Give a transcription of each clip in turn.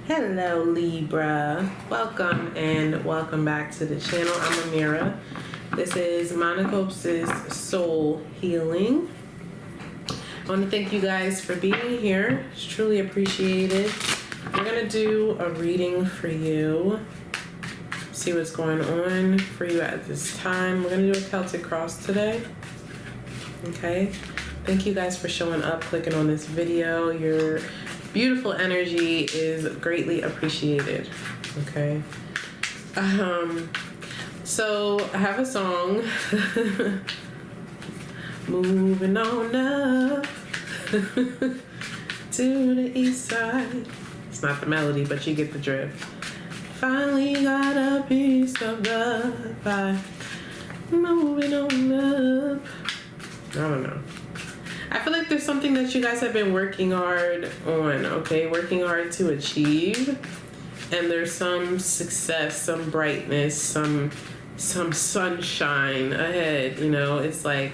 Hello Libra, welcome and welcome back to the channel. I'm Amira. This is Monachopsis Soul Healing. I want to thank you guys for being here. It's truly appreciated. We're going to do a reading for you. See what's going on for you at this time. We're going to do a Celtic cross today. Okay. Thank you guys for showing up, clicking on this video. Your beautiful energy is greatly appreciated. Okay. So I have a song. Moving on up to the east side. It's not the melody, but you get the drift. Finally got a piece of the pie. Moving on up. I don't know. I feel like there's something that you guys have been working hard on, okay? Working hard to achieve. And there's some success, some brightness, some sunshine ahead, you know? It's like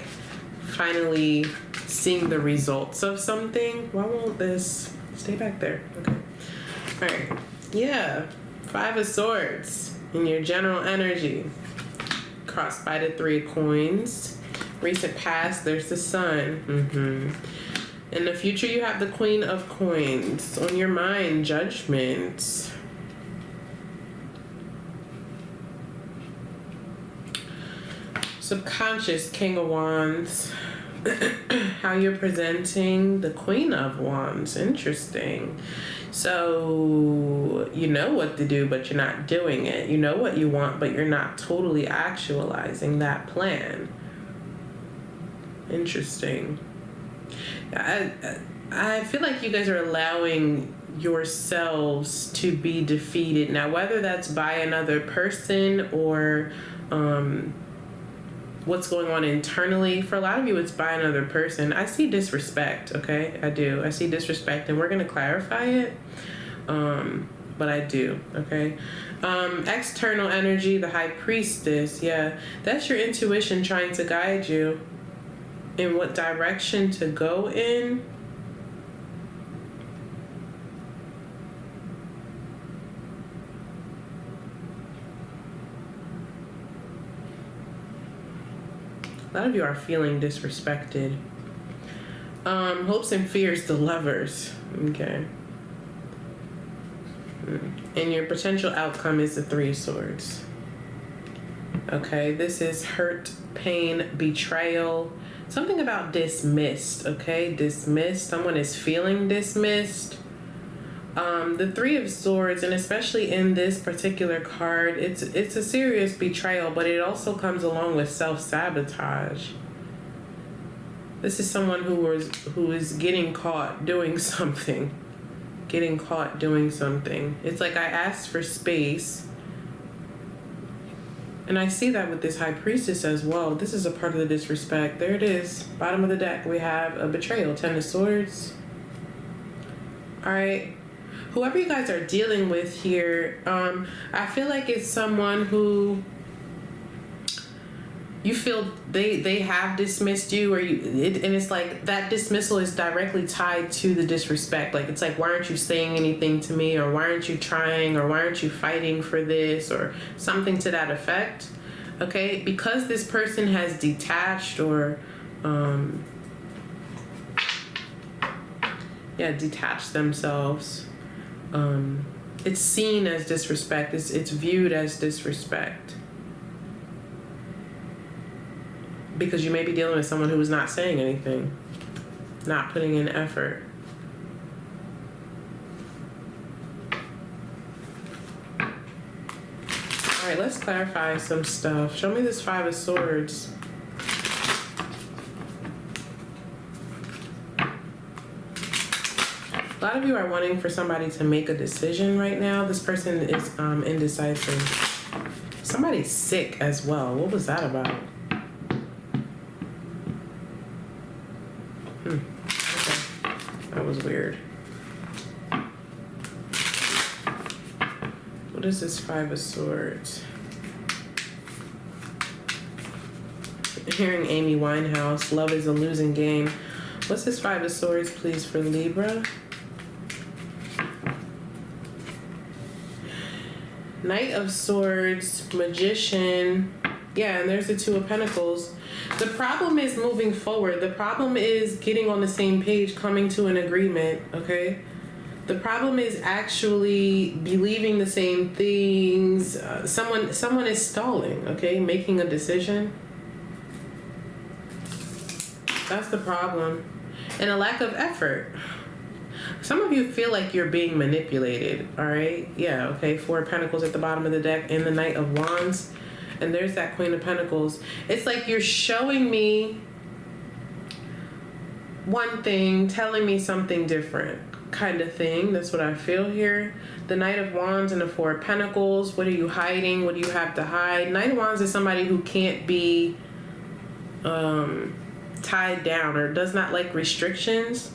finally seeing the results of something. Why won't this stay back there? Okay. All right. Yeah. 5 of Swords in your general energy. Crossed by the 3 of Coins. Recent past, there's the Sun. In the future, you have the Queen of Coins. On your mind, Judgment. Subconscious, King of Wands. How you're presenting the Queen of Wands. Interesting. So you know what to do, but you're not doing it. You know what you want, but you're not totally actualizing that plan. Interesting. I feel like you guys are allowing yourselves to be defeated. Now, whether that's by another person or what's going on internally, for a lot of you, it's by another person. I see disrespect, okay? I do. I see disrespect, and we're going to clarify it. But I do, okay? External energy, the High Priestess, yeah. That's your intuition trying to guide you in what direction to go in. A lot of you are feeling disrespected. Hopes and fears, the Lovers. Okay. And your potential outcome is the 3 of Swords. Okay, this is hurt, pain, betrayal. Something about dismissed, okay? Dismissed. Someone is feeling dismissed. The 3 of Swords, and especially in this particular card, it's a serious betrayal, but it also comes along with self-sabotage. This is someone who is getting caught doing something. Getting caught doing something. It's like I asked for space. And I see that with this High Priestess as well. This is a part of the disrespect. There it is. Bottom of the deck, we have a betrayal. 10 of Swords. All right. Whoever you guys are dealing with here, I feel like it's someone who you feel they have dismissed you, and it's like that dismissal is directly tied to the disrespect. Like, it's like, why aren't you saying anything to me, or why aren't you trying, or why aren't you fighting for this, or something to that effect. Okay, because this person has detached or detached themselves. It's seen as disrespect. It's viewed as disrespect. Because you may be dealing with someone who is not saying anything, not putting in effort. All right, let's clarify some stuff. Show me this 5 of Swords. A lot of you are wanting for somebody to make a decision right now. This person is indecisive. Somebody's sick as well. What was that about? Okay. That was weird. What is this 5 of Swords? Hearing Amy Winehouse, love is a losing game. What's this 5 of Swords, please, for Libra? Knight of Swords, Magician. Yeah, and there's the 2 of Pentacles. The problem is moving forward. The problem is getting on the same page, coming to an agreement, okay? The problem is actually believing the same things. Someone is stalling, okay? Making a decision. That's the problem. And a lack of effort. Some of you feel like you're being manipulated, all right? Yeah, okay. 4 of Pentacles at the bottom of the deck and the Knight of Wands. And there's that Queen of Pentacles. It's like you're showing me one thing, telling me something different kind of thing. That's what I feel here. The Knight of Wands and the 4 of Pentacles. What are you hiding? What do you have to hide? Knight of Wands is somebody who can't be tied down or does not like restrictions.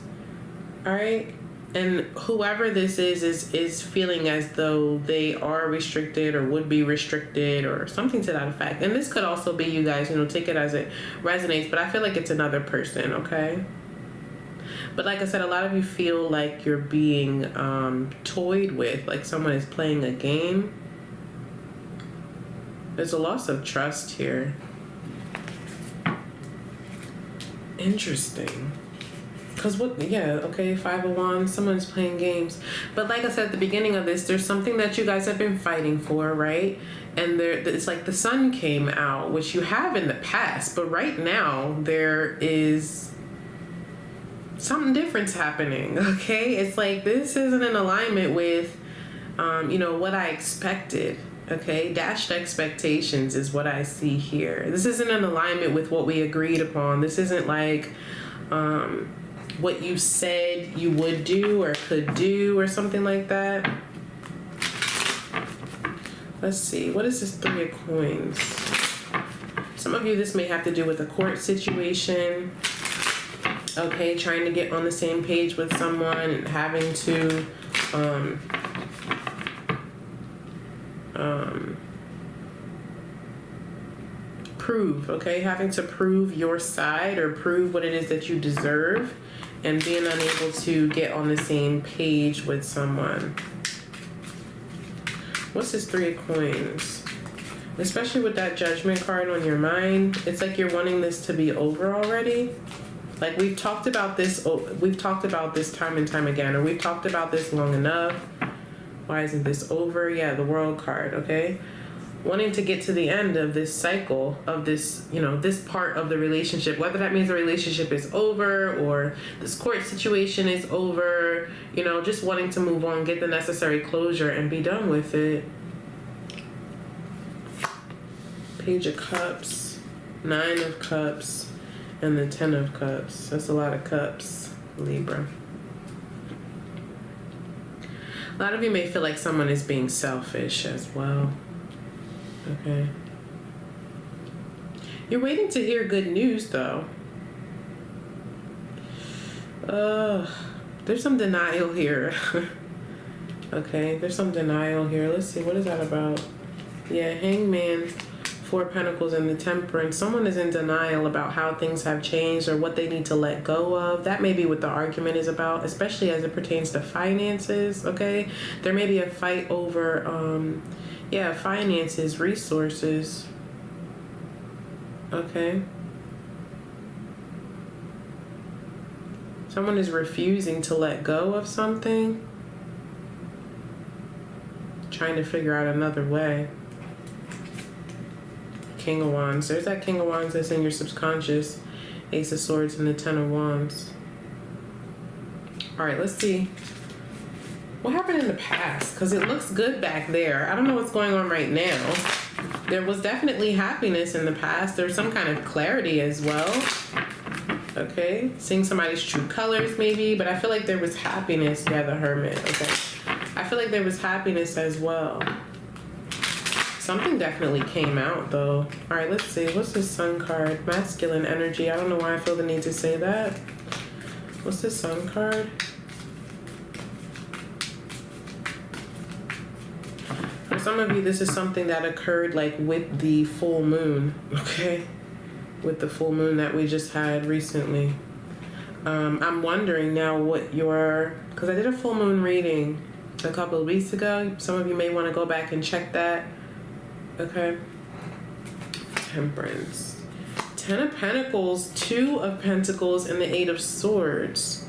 All right? And whoever this is feeling as though they are restricted or would be restricted or something to that effect. And this could also be you guys, take it as it resonates, but I feel like it's another person, okay? But like I said, a lot of you feel like you're being toyed with, like someone is playing a game. There's a loss of trust here. Interesting. Because okay, 5 of Wands, someone's playing games. But like I said at the beginning of this, there's something that you guys have been fighting for, right? And it's like the sun came out, which you have in the past. But right now, there is something different's happening, okay? It's like this isn't in alignment with, what I expected, okay? Dashed expectations is what I see here. This isn't in alignment with what we agreed upon. This isn't like... what you said you would do or could do or something like that. Let's see. What is this 3 of Coins? Some of you, this may have to do with a court situation. Okay, trying to get on the same page with someone and having to prove, okay? Having to prove your side or prove what it is that you deserve. And being unable to get on the same page with someone. What's this 3 of Coins? Especially with that Judgment card on your mind, it's like you're wanting this to be over already. Like we've talked about this time and time again, or we've talked about this long enough. Why isn't this over? Yeah, the World card, okay? Wanting to get to the end of this cycle of this, this part of the relationship, whether that means the relationship is over or this court situation is over, just wanting to move on, get the necessary closure and be done with it. Page of Cups, 9 of Cups, and the 10 of Cups. That's a lot of cups, Libra. A lot of you may feel like someone is being selfish as well. Okay. You're waiting to hear good news, though. There's some denial here. Okay, there's some denial here. Let's see, what is that about? Yeah, Hangman, 4 of Pentacles, and the Temperance. Someone is in denial about how things have changed or what they need to let go of. That may be what the argument is about, especially as it pertains to finances, okay? There may be a fight over, finances, resources. Okay. Someone is refusing to let go of something. Trying to figure out another way. King of Wands. There's that King of Wands that's in your subconscious. Ace of Swords and the 10 of Wands. All right, let's see. What happened in the past? Because it looks good back there. I don't know what's going on right now. There was definitely happiness in the past. There's some kind of clarity as well. Okay. Seeing somebody's true colors maybe. But I feel like there was happiness. Yeah, the Hermit. Okay. I feel like there was happiness as well. Something definitely came out though. All right, let's see. What's this Sun card? Masculine energy. I don't know why I feel the need to say that. What's this Sun card? For some of you, this is something that occurred like with the full moon, okay? with the full moon that we just had recently. I'm wondering now what your, because I did a full moon reading a couple of weeks ago. Some of you may want to go back and check that. Okay. Temperance. 10 of Pentacles, 2 of Pentacles, and the 8 of Swords.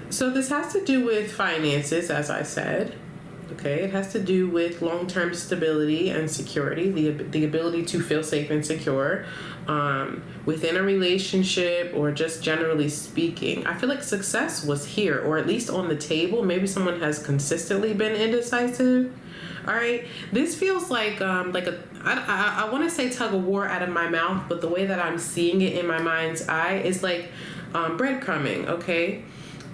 So this has to do with finances, as I said. Okay, it has to do with long-term stability and security, the ability to feel safe and secure within a relationship, or just generally speaking. I feel like success was here, or at least on the table. Maybe someone has consistently been indecisive. All right, this feels like I want to say tug of war out of my mouth, but the way that I'm seeing it in my mind's eye is like breadcrumbing. Okay.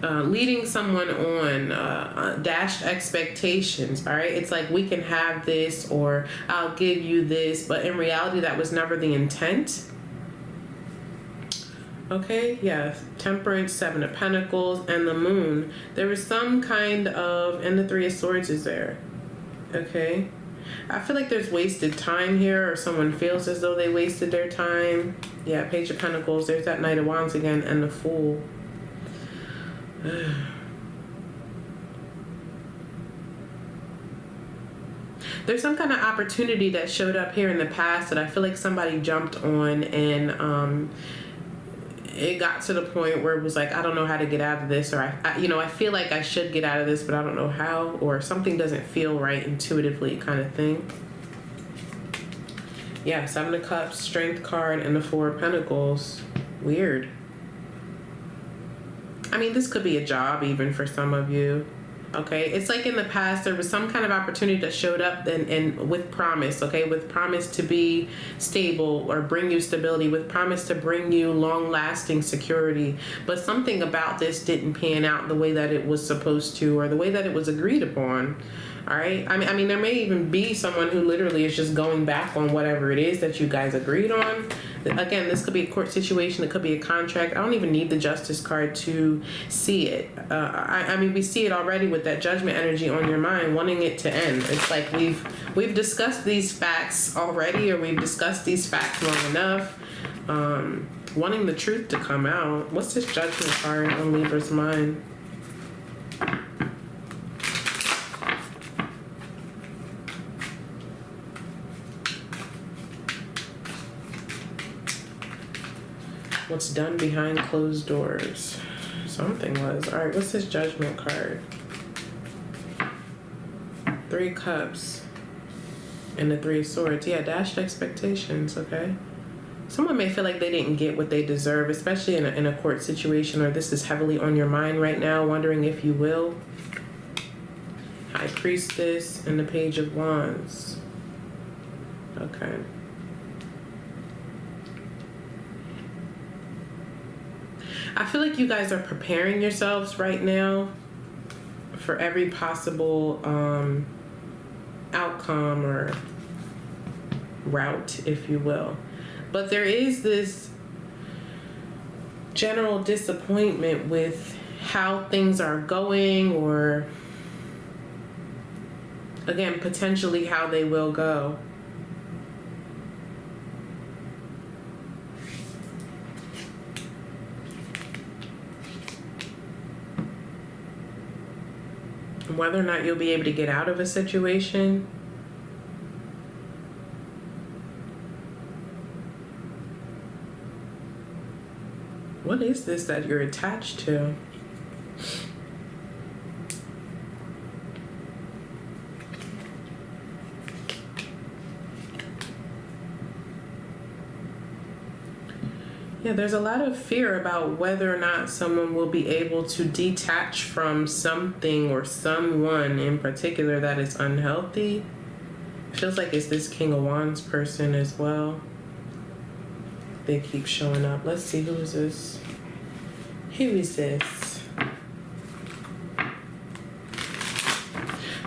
Leading someone on, dashed expectations, all right? It's like, we can have this, or I'll give you this, but in reality, that was never the intent. Okay, yeah, Temperance, 7 of Pentacles, and the Moon. There was some kind of, and the 3 of Swords is there, okay? I feel like there's wasted time here, or someone feels as though they wasted their time. Yeah, Page of Pentacles, there's that Knight of Wands again, and the Fool. There's some kind of opportunity that showed up here in the past that I feel like somebody jumped on, and it got to the point where it was like, I don't know how to get out of this, or I feel like I should get out of this, but I don't know how, or something doesn't feel right intuitively, kind of thing. Yeah, 7 of Cups, Strength card, and the 4 of Pentacles. Weird. I mean, this could be a job even for some of you. Okay, it's like in the past there was some kind of opportunity that showed up, and with promise, okay, with promise to be stable or bring you stability, with promise to bring you long-lasting security, but something about this didn't pan out the way that it was supposed to, or the way that it was agreed upon. All right, I mean there may even be someone who literally is just going back on whatever it is that you guys agreed on. Again, this could be a court situation, it could be a contract. I don't even need the Justice card to see it. I mean, we see it already with that Judgment energy on your mind, wanting it to end. It's like we've discussed these facts already, or we've discussed these facts long enough. Wanting the truth to come out. What's this Judgment card on Libra's mind? What's done behind closed doors? Something was. All right, what's this Judgment card? 3 Cups and the 3 of Swords. Yeah, dashed expectations, okay? Someone may feel like they didn't get what they deserve, especially in a court situation, or this is heavily on your mind right now, wondering if you will. High Priestess and the Page of Wands. Okay. I feel like you guys are preparing yourselves right now for every possible outcome or route, if you will. But there is this general disappointment with how things are going, or again, potentially how they will go. Whether or not you'll be able to get out of a situation. What is this that you're attached to? Yeah, there's a lot of fear about whether or not someone will be able to detach from something or someone in particular that is unhealthy. It feels like it's this King of Wands person as well. They keep showing up. Let's see, who is this? Who is this?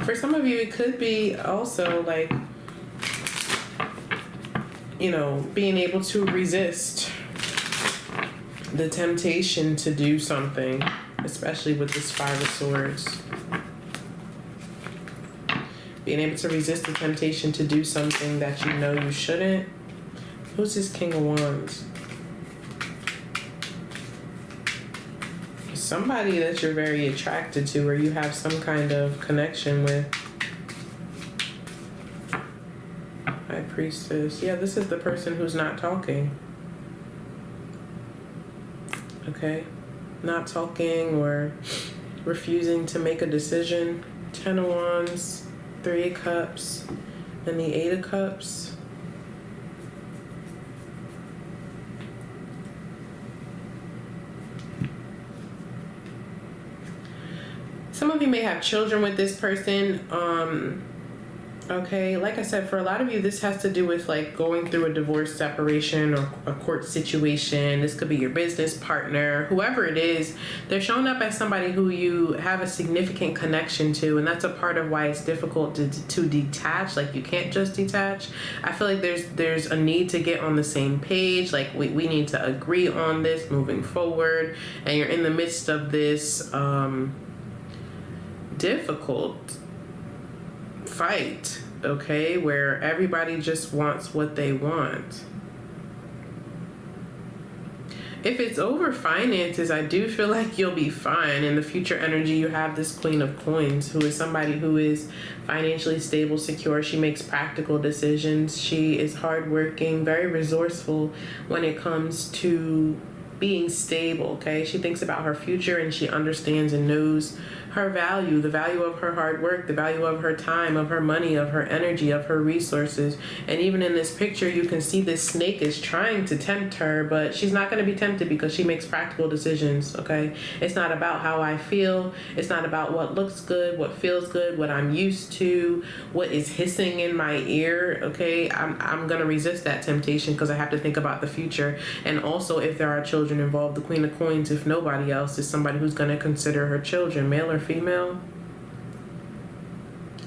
For some of you, it could be also like, being able to resist the temptation to do something, especially with this 5 of Swords. Being able to resist the temptation to do something that you know you shouldn't. Who's this King of Wands? Somebody that you're very attracted to or you have some kind of connection with. High Priestess. Yeah, this is the person who's not talking. Okay? Not talking or refusing to make a decision. 10 of Wands, 3 of Cups, and the 8 of Cups. Some of you may have children with this person. Okay, like I said, for a lot of you, this has to do with like going through a divorce, separation, or a court situation. This could be your business partner, whoever it is. They're showing up as somebody who you have a significant connection to, and that's a part of why it's difficult to detach. Like, you can't just detach. I feel like there's a need to get on the same page. Like, we need to agree on this moving forward, and you're in the midst of this difficult fight, okay, where everybody just wants what they want. If it's over finances, I do feel like you'll be fine. In the future energy, you have this Queen of Coins, who is somebody who is financially stable, secure. She makes practical decisions. She is hardworking, very resourceful when it comes to being stable, okay? She thinks about her future, and she understands and knows her value, the value of her hard work, the value of her time, of her money, of her energy, of her resources. And even in this picture, you can see this snake is trying to tempt her, but she's not going to be tempted because she makes practical decisions, okay? It's not about how I feel. It's not about what looks good, what feels good, what I'm used to, what is hissing in my ear, okay? I'm going to resist that temptation because I have to think about the future. And also, if there are children involved, the Queen of Coins, if nobody else, is somebody who's going to consider her children, male or female.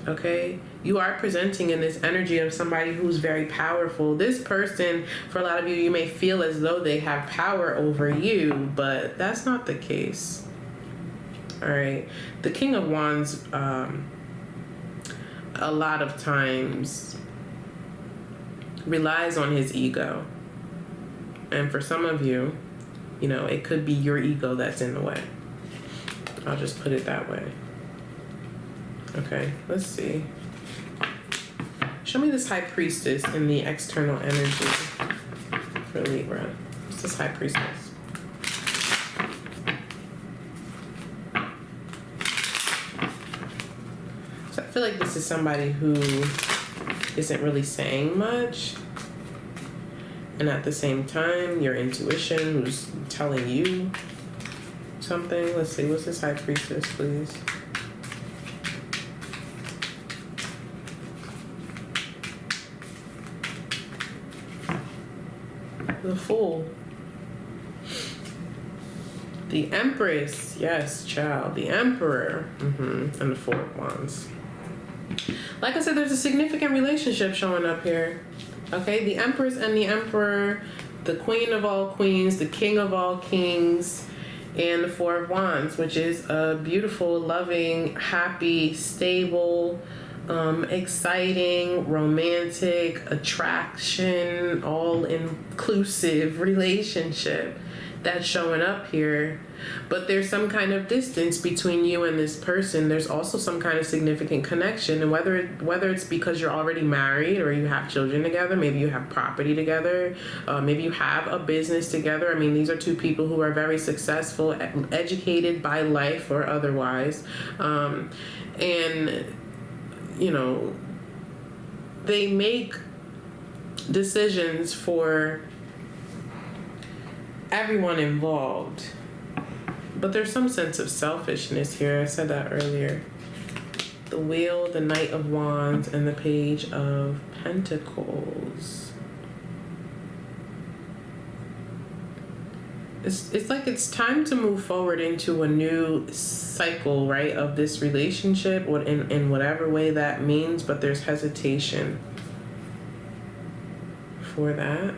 Okay, you are presenting in this energy of somebody who's very powerful. This person, for a lot of you, you may feel as though they have power over you, but that's not the case. All right, the King of Wands, a lot of times relies on his ego. And for some of you, you know, it could be your ego that's in the way. I'll just put it that way. Okay, let's see. Show me this High Priestess in the external energy for Libra. What's this High Priestess? So I feel like this is somebody who isn't really saying much. And at the same time, your intuition who's telling you something. Let's see, what's this High Priestess, please? The Fool. The Empress. Yes, child. The Emperor. And the Four of Wands. Like I said, there's a significant relationship showing up here. Okay, the Empress and the Emperor, the Queen of all queens, the King of all kings, and the Four of Wands, which is a beautiful, loving, happy, stable, exciting, romantic, attraction, all-inclusive relationship that's showing up here. But there's some kind of distance between you and this person. There's also some kind of significant connection, and whether it's because you're already married or you have children together, maybe you have property together, maybe you have a business together. I mean, these are two people who are very successful, educated by life or otherwise, and you know, they make decisions for everyone involved. But there's some sense of selfishness here. I said that earlier. The Wheel, the Knight of Wands, and the Page of Pentacles. It's like it's time to move forward into a new cycle, right, of this relationship, in whatever way that means, but there's hesitation for that.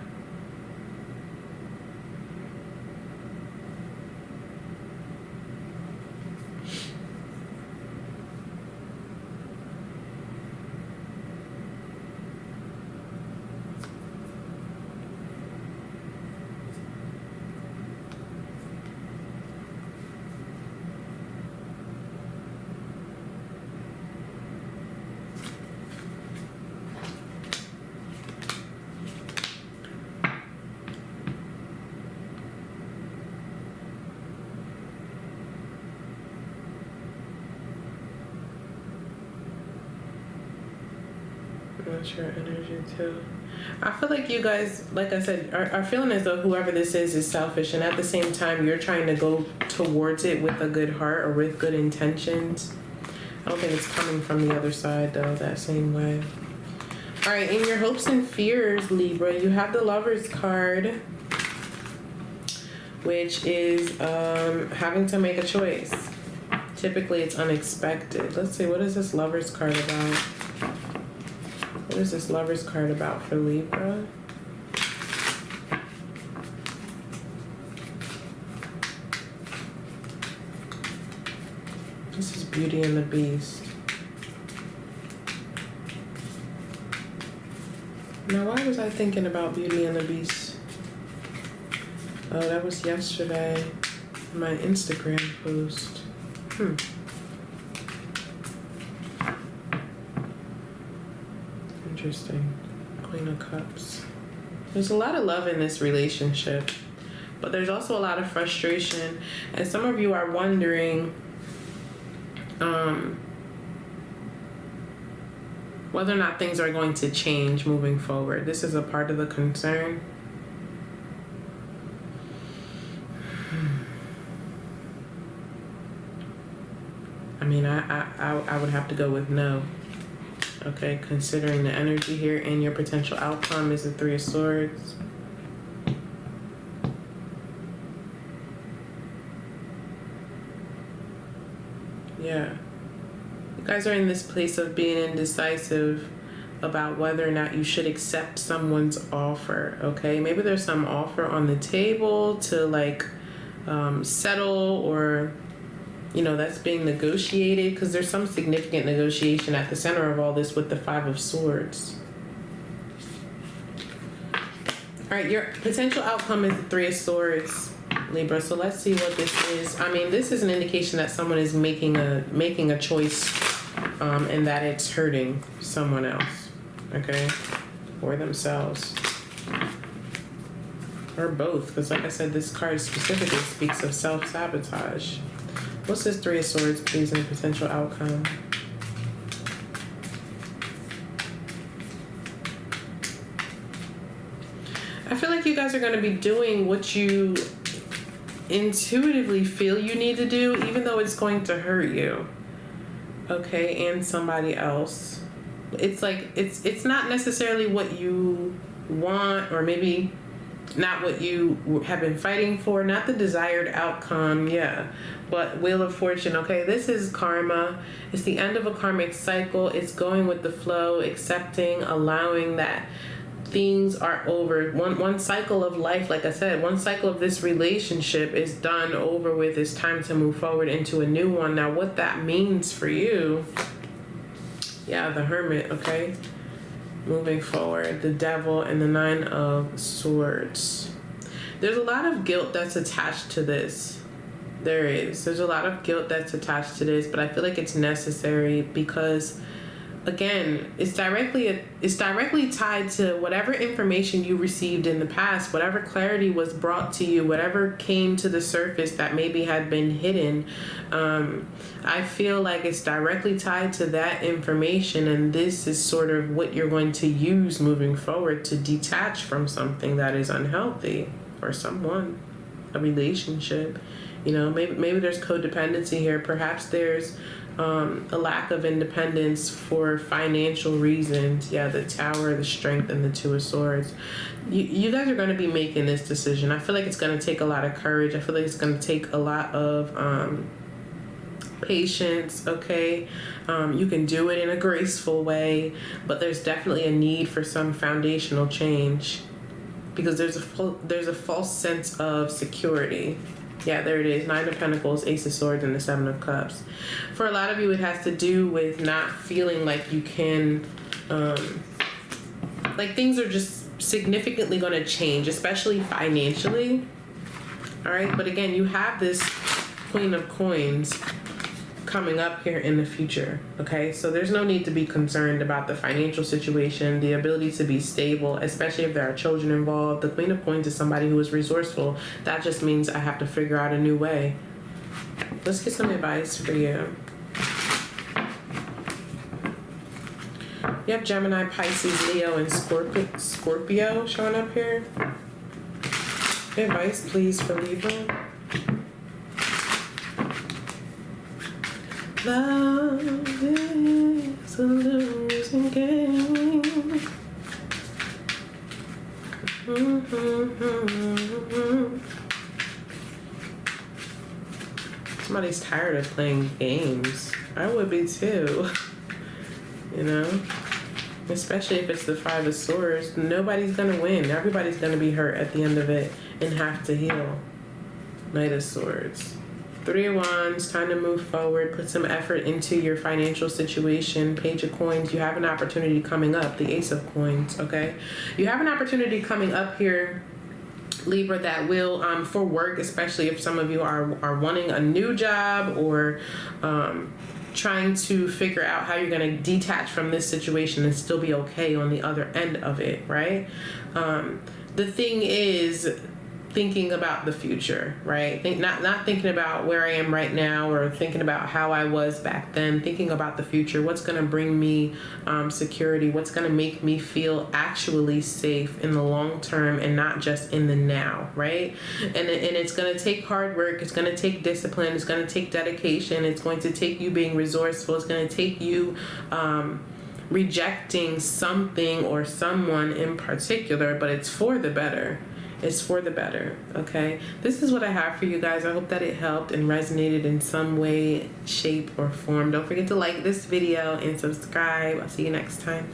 That's your energy too. I feel like you guys, like I said, are feeling as though whoever this is selfish, and at the same time you're trying to go towards it with a good heart or with good intentions. I don't think it's coming from the other side though, that same way. All right, in your hopes and fears, Libra, you have the Lovers card, which is having to make a choice. Typically, it's unexpected. Let's see, what is this Lovers card about? What is this Lovers card about for Libra? This is Beauty and the Beast. Now, why was I thinking about Beauty and the Beast? Oh, that was yesterday. My Instagram post. Interesting. Queen of Cups. There's a lot of love in this relationship, but there's also a lot of frustration. And some of you are wondering whether or not things are going to change moving forward. This is a part of the concern. I mean, I would have to go with no. Okay, considering the energy here and your potential outcome is the Three of Swords. Yeah. You guys are in this place of being indecisive about whether or not you should accept someone's offer, okay? Maybe there's some offer on the table to like settle, or you know, that's being negotiated, because there's some significant negotiation at the center of all this with the Five of Swords. All right, your potential outcome is the Three of Swords, Libra. So let's see what this is. I mean, this is an indication that someone is making a choice, and that it's hurting someone else, okay, or themselves, or both. Because, like I said, this card specifically speaks of self-sabotage. What's this Three of Swords, please, and potential outcome? I feel like you guys are going to be doing what you intuitively feel you need to do, even though it's going to hurt you, okay, and somebody else. It's like, it's not necessarily what you want, or maybe not what you have been fighting for, not the desired outcome, yeah, but Wheel of Fortune, okay? This is karma. It's the end of a karmic cycle. It's going with the flow, accepting, allowing that things are over. One cycle of life, like I said, one cycle of this relationship is done, over with. It's time to move forward into a new one. Now, what that means for you, yeah, the Hermit, okay? Moving forward, the Devil and the Nine of Swords. There's a lot of guilt that's attached to this. There is. There's a lot of guilt that's attached to this, but I feel like it's necessary because, again, it's directly tied to whatever information you received in the past, whatever clarity was brought to you, whatever came to the surface that maybe had been hidden. I feel like it's directly tied to that information, and this is sort of what you're going to use moving forward to detach from something that is unhealthy for someone, a relationship. You know, maybe there's codependency here. Perhaps there's a lack of independence for financial reasons. Yeah, the Tower, the Strength, and the Two of Swords. You guys are going to be making this decision. I feel like it's going to take a lot of courage. I feel like it's going to take a lot of patience, okay? You can do it in a graceful way, but there's definitely a need for some foundational change because there's a false sense of security. Yeah, there it is. Nine of Pentacles, Ace of Swords, and the Seven of Cups. For a lot of you, it has to do with not feeling like you can, like things are just significantly going to change, especially financially. All right, but again, you have this Queen of Coins coming up here in the future, okay? So there's no need to be concerned about the financial situation, the ability to be stable, especially if there are children involved. The Queen of Coins is somebody who is resourceful. That just means I have to figure out a new way. Let's get some advice for you. You have Gemini, Pisces, Leo, and Scorpio showing up here. Advice, please, for Libra. Love is a losing game. Somebody's tired of playing games. I would be too. You know? Especially if it's the Five of Swords. Nobody's gonna win. Everybody's gonna be hurt at the end of it and have to heal. Knight of Swords. Three of Wands, time to move forward. Put some effort into your financial situation. Page of Coins, you have an opportunity coming up. The Ace of Coins, okay? You have an opportunity coming up here, Libra, that will, for work, especially if some of you are wanting a new job or trying to figure out how you're going to detach from this situation and still be okay on the other end of it, right? The thing is thinking about the future, right? Not thinking about where I am right now or thinking about how I was back then, thinking about the future. What's going to bring me security? What's going to make me feel actually safe in the long term and not just in the now, right? And it's going to take hard work. It's going to take discipline. It's going to take dedication. It's going to take you being resourceful. It's going to take you rejecting something or someone in particular, but it's for the better. It's for the better, okay? This is what I have for you guys. I hope that it helped and resonated in some way, shape, or form. Don't forget to like this video and subscribe. I'll see you next time.